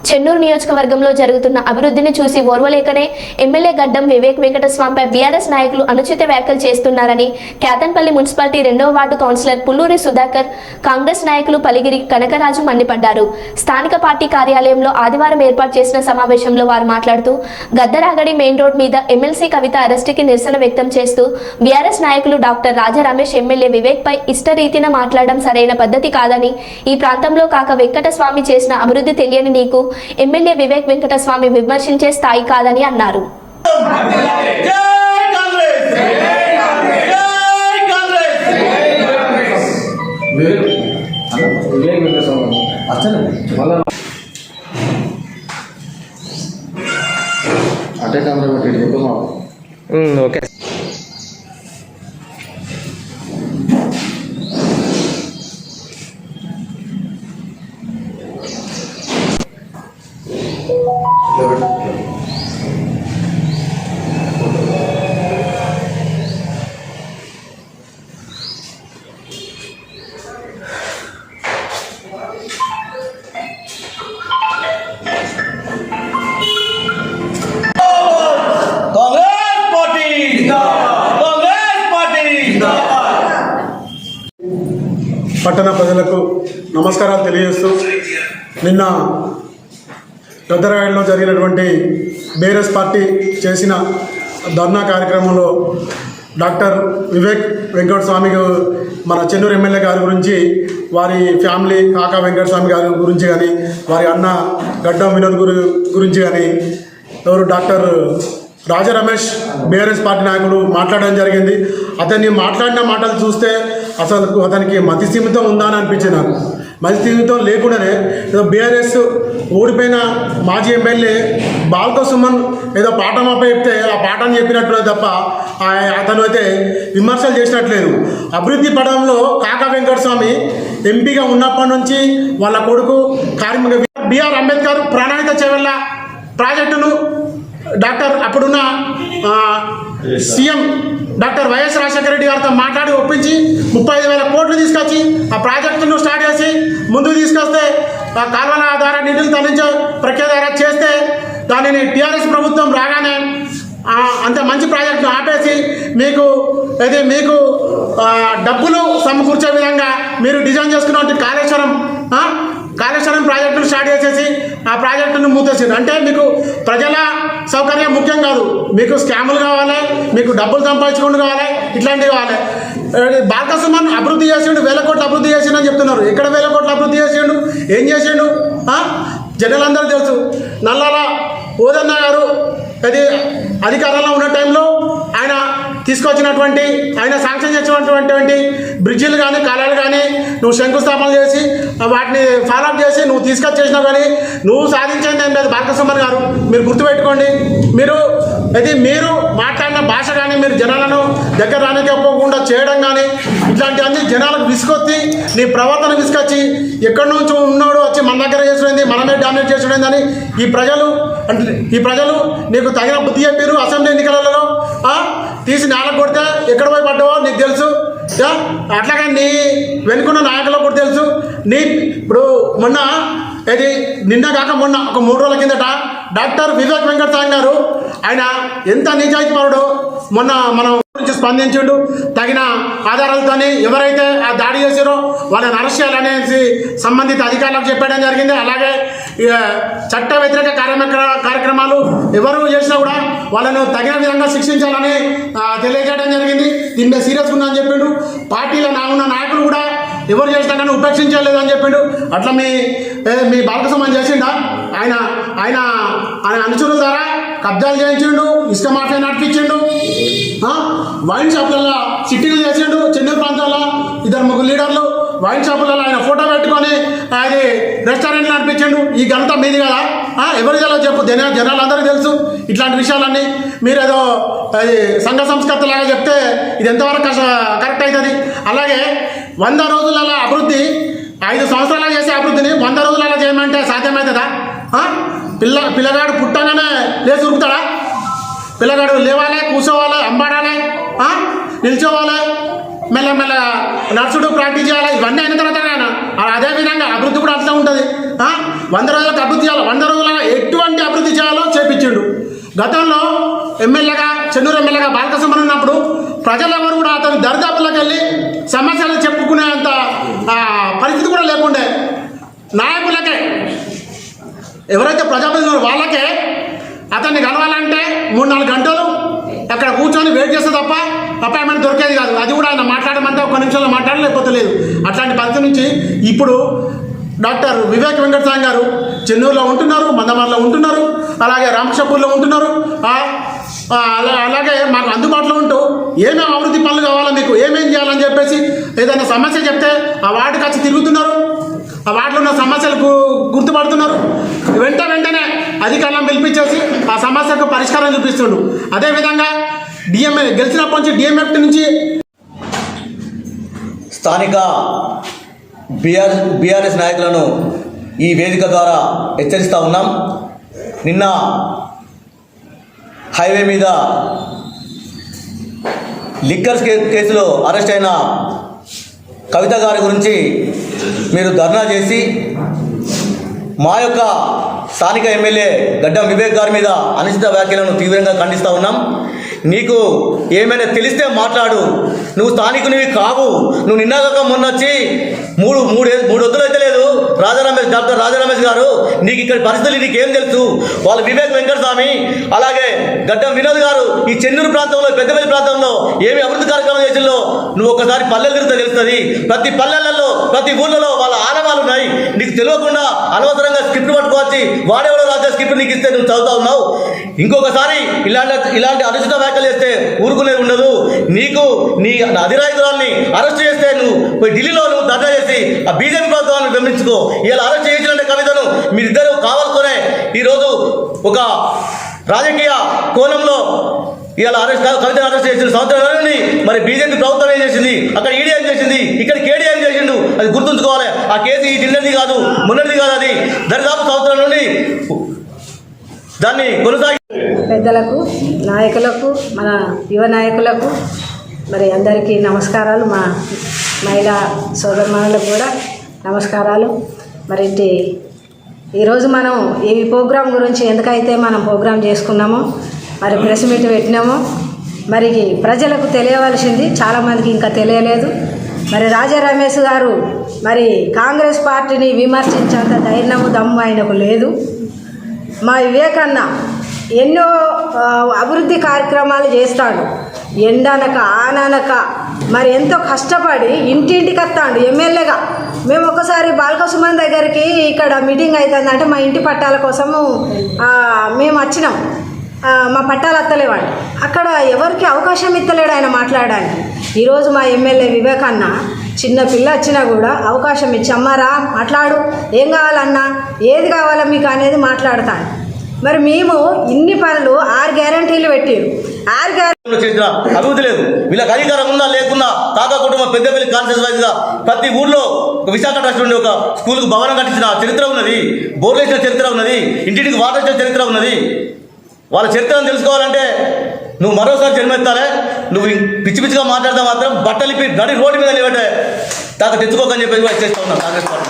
చెన్నూరు నియోజకవర్గంలో జరుగుతున్న అభివృద్ధిని చూసి ఓర్వలేకనే ఎమ్మెల్యే గడ్డం వివేక్ వెంకటస్వామిపై బీఆర్ఎస్ నాయకులు అనుచిత వ్యాఖ్యలు చేస్తున్నారని కేతన్పల్లి మున్సిపాలిటీ 2వ వార్డు కౌన్సిలర్ పుల్లూరి సుధాకర్, కాంగ్రెస్ నాయకులు పలిగిరి కనకరాజు మండిపడ్డారు. స్థానిక పార్టీ కార్యాలయంలో ఆదివారం ఏర్పాటు చేసిన సమావేశంలో వారు మాట్లాడుతూ గద్దరాగడి మెయిన్ రోడ్ మీద ఎమ్మెల్సీ కవిత అరెస్టుకి నిరసన వ్యక్తం చేస్తూ బీఆర్ఎస్ నాయకులు డాక్టర్ రాజా రమేష్ ఎమ్మెల్యే వివేక్ పై ఇష్టరీతిన మాట్లాడడం సరైన పద్ధతి కాదని, ఈ ప్రాంతంలో కాక వెంకటస్వామి చేసిన అభివృద్ధి తెలియని నీకు ఎమ్మెల్యే వివేక్ వెంకటస్వామి విమర్శించే స్థాయి కాదని అన్నారు. ఓకే. పట్టణ ప్రజలకు నమస్కారాలు తెలియజేస్తూ, నిన్న గద్దరాగడిలో జరిగినటువంటి బీఆర్ఎస్ పార్టీ చేసిన ధర్నా కార్యక్రమంలో డాక్టర్ వివేక్ వెంకటస్వామి మన చెన్నూరు ఎమ్మెల్యే గారి గురించి, వారి ఫ్యామిలీ కాకా వెంకటస్వామి గారి గురించి కానీ, వారి అన్న గడ్డం వినోద్ గురించి కానీ ఎవరు డాక్టర్ రాజా రమేష్ బీఆర్ఎస్ పార్టీ నాయకులు మాట్లాడడం జరిగింది. అతన్ని మాట్లాడిన మాటలు చూస్తే అసలు అతనికి మతి స్థిమితం ఉందా అని అనిపించింది నాకు. మతి స్థిమితం లేకుండానే ఏదో బీఆర్ఎస్ ఓడిపోయిన మాజీ ఎమ్మెల్యే బాల్క సుమన్ ఏదో పాఠం చెప్తే ఆ పాఠాన్ని చెప్పినట్టు తప్ప అతను అయితే విమర్శలు చేసినట్లేదు. అభివృద్ధి పడంలో కాకా వెంకటస్వామి ఎంపీగా ఉన్నప్పటి నుంచి వాళ్ళ కొడుకు కార్మిక బిఆర్ అంబేద్కర్ ప్రాణాళిక చెవెళ్ళ ప్రాజెక్టును డాక్టర్ అప్పుడున్న CM doctor YS Rajasekhara Reddy గారితో మాట్లాడి ఒప్పించి 35,000 కోట్లు తీసుకొచ్చి ఆ ప్రాజెక్టును స్టార్ట్ చేసి ముందుకు తీసుకొస్తే ఆ కాలువల ద్వారా నిధులు తరలించే ప్రక్రియ ద్వారా చేస్తే దానిని టీఆర్ఎస్ ప్రభుత్వం రాగానే అంత మంచి ప్రాజెక్టును ఆపేసి మీకు డబ్బులు సమకూర్చే విధంగా మీరు డిజైన్ చేసుకున్నటువంటి కాళేశ్వరం ప్రాజెక్టును స్టార్ట్ చేసేసి ఆ ప్రాజెక్టును మూసేసారు. అంటే మీకు ప్రజల సౌకర్యం ముఖ్యం కాదు, మీకు స్కాములు కావాలి, మీకు డబ్బులు సంపాదించుకుంటూ కావాలి, ఇట్లాంటివి కావాలి. బాల్క సుమన్ అభివృద్ధి చేసిండు, 1000 కోట్లు అభివృద్ధి చేసిండు అని చెప్తున్నారు. ఎక్కడ 1000 కోట్లు అభివృద్ధి చేసిండు, ఏం చేసిండు జనాలందరూ తెలుసు. నల్లాల ఓదన్న గారు అది అధికారంలో ఉన్న టైంలో ఆయన తీసుకొచ్చినటువంటి, ఆయన శాంక్షన్ చేసినటువంటి బ్రిడ్జిలు కానీ కాలాలు కానీ నువ్వు శంకుస్థాపన చేసి వాటిని ఫాలోఅప్ చేసి నువ్వు తీసుకొచ్చేసినావు. కానీ నువ్వు సాధించేది ఏం లేదు బాల్క సుమన్ గారు, మీరు గుర్తుపెట్టుకోండి. మీరు మాట్లాడిన భాష కానీ, మీరు జనాలను దగ్గర రానికపోకుండా చేయడం కానీ, ఇట్లాంటివన్నీ జనాలకు విసుకొచ్చి నీ ప్రవర్తన విసుకొచ్చి ఎక్కడి నుంచి ఉన్నాడు వచ్చి మన దగ్గర చేసుడైంది, మనమే డామినేట్ చేసుడైంది అని ఈ ప్రజలు నీకు తగిన బుద్ధి చెప్పారు. అసెంబ్లీ ఎన్నికలలో తీసి నేలకు కొడితే ఎక్కడ పోయి పడ్డావో నీకు తెలుసు. అట్లాగే నీ వెనుకున్న నాయకులకు కూడా తెలుసు. ఇప్పుడు నిన్న కాక మొన్న ఒక 3 రోజుల కిందట డాక్టర్ వివేక్ వెంకటస్వామి గారు ఆయన ఎంత నిజాయితీపరుడో మొన్న మనం గురించి స్పందించుండు. తగిన ఆధారాలతోని ఎవరైతే ఆ దాడి చేశారో వాళ్ళని అరెస్ట్ చేయాలనేసి సంబంధిత అధికారులకు చెప్పడం జరిగింది. అలాగే చట్ట వ్యతిరేక కార్యక్రమాలు ఎవరు చేసినా కూడా వాళ్ళను తగిన విధంగా శిక్షించాలని తెలియజేయడం జరిగింది. దీన్ని సీరియస్గా ఉందని చెప్పిండు. పార్టీలో ఉన్న నాయకులు కూడా ఎవరు చేసినా కానీ ఉపేక్షించలేదు అని చెప్పిండు. అట్లా మీ బాల్క సుమన్ చేసిండా? ఆయన అనుచరుల ద్వారా కబ్జాలు చేయించిండు, ఇసుక మాఫియా నడిపించిండు, వైన్ షాపులలో సిట్టింగ్లు చేసిండు. చెన్నూరు ప్రాంతంలో 2-3 లీడర్లు వైన్ షాపులలో ఆయన ఫోటో పెట్టుకొని అది రెస్టారెంట్లు నడిపించిండు. ఈ ఘనత మీది కదా, ఎవరి జిల్లా చెప్పు, జనాలందరికీ తెలుసు ఇట్లాంటి విషయాలన్నీ. మీరేదో అది సంఘ సంస్కర్తలాగా చెప్తే ఇది ఎంతవరకు కరెక్ట్ అవుతుంది? అలాగే 100 రోజులలో అభివృద్ధి, 5 సంవత్సరాలు చేసే అభివృద్ధిని 100 రోజులలో చేయమంటే సాధ్యమవుతుందా? పిల్లగాడు పుట్టగానే లేచి ఉరుకుతాడా? పిల్లగాడు లేవాలి, కూర్చోవాలి, అంబాడాలి, నిల్చోవాలి, మెల్లమెల్లగా నడుచుడు ప్రాక్టీస్ చేయాలి. ఇవన్నీ అయిన తర్వాత అదేవిధంగా అభివృద్ధి కూడా అట్లా ఉంటుంది. 100 రోజులకు అభివృద్ధి చేయాలి, 100 రోజుల ఎటువంటి అభివృద్ధి చేయాలో చేపించిండు. గతంలో ఎమ్మెల్యేగా చెన్నూరు ఎమ్మెల్యేగా బాలకృష్ణ ఉన్నప్పుడు ప్రజలెవరు కూడా అతని దరిదాపులకు వెళ్ళి సమస్యలు చెప్పుకునేంత పరిస్థితి కూడా లేకుండే. నాయకులకే ఎవరైతే ప్రజాప్రతినిధులు వాళ్ళకే అతన్ని కలవాలంటే 3-4 గంటలు అక్కడ కూర్చొని వెయిట్ చేస్తే తప్ప అపాయింట్మెంట్ దొరికేది కాదు. అది కూడా ఆయన మాట్లాడమంటే 1 నిమిషంలో మాట్లాడలేకపోతే లేదు. అట్లాంటి పరిస్థితి నుంచి ఇప్పుడు డాక్టర్ వివేక్ వెంకటస్వామి గారు చెన్నూరులో ఉంటున్నారు, మందమర్లో ఉంటున్నారు, అలాగే రామకృష్ణపూర్లో ఉంటున్నారు. అలాగే మాకు అందుబాటులో ఉంటూ ఏమేమి అభివృద్ధి పనులు కావాలో మీకు ఏమేం చేయాలని చెప్పేసి ఏదైనా సమస్య చెప్తే ఆ వార్డుకి వచ్చి తిరుగుతున్నారు, ఆ వార్డులో ఉన్న సమస్యలకు గుర్తుపడుతున్నారు. వెంటనే అధికారులను పిలిపించేసి ఆ సమస్యకు పరిష్కారం చూపిస్తుండు. అదేవిధంగా డిఎంఏ గెలిచినప్పటి నుంచి డిఎంఎఫ్టీ నుంచి స్థానిక బీఆర్ఎస్ నాయకులను ఈ వేదిక ద్వారా హెచ్చరిస్తూ ఉన్నాం. నిన్న హైవే మీద లిక్కర్స్ కేసులో అరెస్ట్ అయిన కవిత గారి గురించి మీరు ధర్నా చేసి మా యొక్క స్థానిక ఎమ్మెల్యే గడ్డం వివేక్ గారి మీద అనుచిత వ్యాఖ్యలను తీవ్రంగా ఖండిస్తూ ఉన్నాం. నీకు ఏమైనా తెలిస్తే మాట్లాడు, నువ్వు స్థానికునివి కావు. నువ్వు నిన్నాక మొన్న వచ్చి మూడు వద్దులు అయితే లేదు డాక్టర్ రాజారమేష్ గారు, నీకు ఇక్కడ పరిస్థితులు నీకేం తెలుసు? వాళ్ళు వివేక్ వెంకటస్వామి అలాగే గడ్డం వినోద్ గారు ఈ చెన్నూరు ప్రాంతంలో పెద్దపల్లి ప్రాంతంలో ఏమి అభివృద్ధి కార్యక్రమం చేసిందో నువ్వు ఒకసారి పల్లెలు తిరిగితే తెలుస్తుంది. ప్రతి పల్లెలలో ప్రతి ఊళ్ళలో వాళ్ళ ఆనవాళ్ళు ఉన్నాయి. నీకు తెలియకుండా అనవసరంగా స్క్రిప్ట్ పట్టుకోవచ్చి వాడేవాడో రాజా స్క్రిప్ట్ నీకు ఇస్తే నువ్వు చదువుతా ఉన్నావు. ఇంకొకసారి ఇలాంటి అనుచిత వ్యాఖ్యలు చేస్తే ఊరుకునే ఉండదు. నీకు నీ అధినాయకురాల్ని అరెస్ట్ చేస్తే నువ్వు పోయి ఢిల్లీలో నువ్వు ధర్నా చేసి ఆ బీజేపీ ప్రభుత్వాన్ని విమర్శించుకో. ఇలా అరెస్ట్ చేయించిన కవితను మీరిద్దరూ కావాలనుకునే ఈరోజు ఒక రాజకీయ కోణంలో ఇలా కవితను అరెస్ట్ చేసిన సంవత్సరాలని మరి బీజేపీ ప్రభుత్వం ఏం చేసింది, అక్కడ ఈడీ ఏం చేసింది, ఇక్కడ కేడీ ఏం చేసిండు, అది గుర్తుంచుకోవాలి. ఆ కేసు ఈ ఢిల్లీది కాదు, మొన్నటిది కాదు, అది దరిదాపు సంవత్సరం నుండి దాన్ని కొనసాగి పెద్దలకు నాయకులకు మన యువ నాయకులకు మరి అందరికీ నమస్కారాలు. మా మహిళా సోదరులకు కూడా నమస్కారాలు. మరి ఈరోజు మనం ఈ ప్రోగ్రాం గురించి ఎందుకైతే మనం ప్రోగ్రాం చేసుకున్నామో మరి ప్రెస్ మీట్ పెట్టినామో మరి ప్రజలకు తెలియవలసింది చాలామందికి ఇంకా తెలియలేదు. మరి రాజా రమేష్ గారు మరి కాంగ్రెస్ పార్టీని విమర్శించేంత ధైర్యము దమ్ము ఆయనకు లేదు. మా వివేకన్న ఎన్నో అభివృద్ధి కార్యక్రమాలు చేస్తాడు, ఎండనక ఆననక మరి ఎంతో కష్టపడి ఇంటింటికి వస్తాడు ఎమ్మెల్యేగా. మేము ఒకసారి బాలకృష్ణ దగ్గరికి ఇక్కడ మీటింగ్ అవుతుందంటే మా ఇంటి పట్టాల కోసము మేము వచ్చినాం. మా పట్టాలు వస్తలేవండి, అక్కడ ఎవరికి అవకాశం ఇస్తలేడు ఆయన మాట్లాడడానికి. ఈరోజు మా ఎమ్మెల్యే వివేకన్న చిన్న పిల్ల వచ్చినా కూడా అవకాశం ఇచ్చి అమ్మారా మాట్లాడు, ఏం కావాలన్నా ఏది కావాలో మీకు అనేది మాట్లాడతాను. మరి మేము ఇన్ని పనులు 6 గ్యారంటీలు పెట్టారు. 6 గ్యారంటీలు చేసిన అభివృద్ధి లేదు. వీళ్ళకి అధికారం ఉన్నా లేకున్నా కాకా కుటుంబం పెద్దపల్లి కాన్స్టిట్యూన్సీ గా ప్రతి ఊళ్ళో ఒక విశాఖ ట్రస్ట్ నుండి ఒక స్కూల్కు భవనం కట్టించిన చరిత్ర ఉన్నది, బోర్లు వేసిన చరిత్ర ఉన్నది, ఇంటింటికి వాటర్ ఇచ్చిన చరిత్ర ఉన్నది. వాళ్ళ చరిత్రను తెలుసుకోవాలంటే నువ్వు మరోసారి జన్మెత్తాలే. నువ్వు పిచ్చి పిచ్చిగా మాట్లాడితే మాత్రం బట్టలిపి నడి రోడ్డు మీద నిలబెట్టే దాకా తెచ్చుకోకని చెప్పేసి చేస్తా ఉన్నాను కాంగ్రెస్ పార్టీ.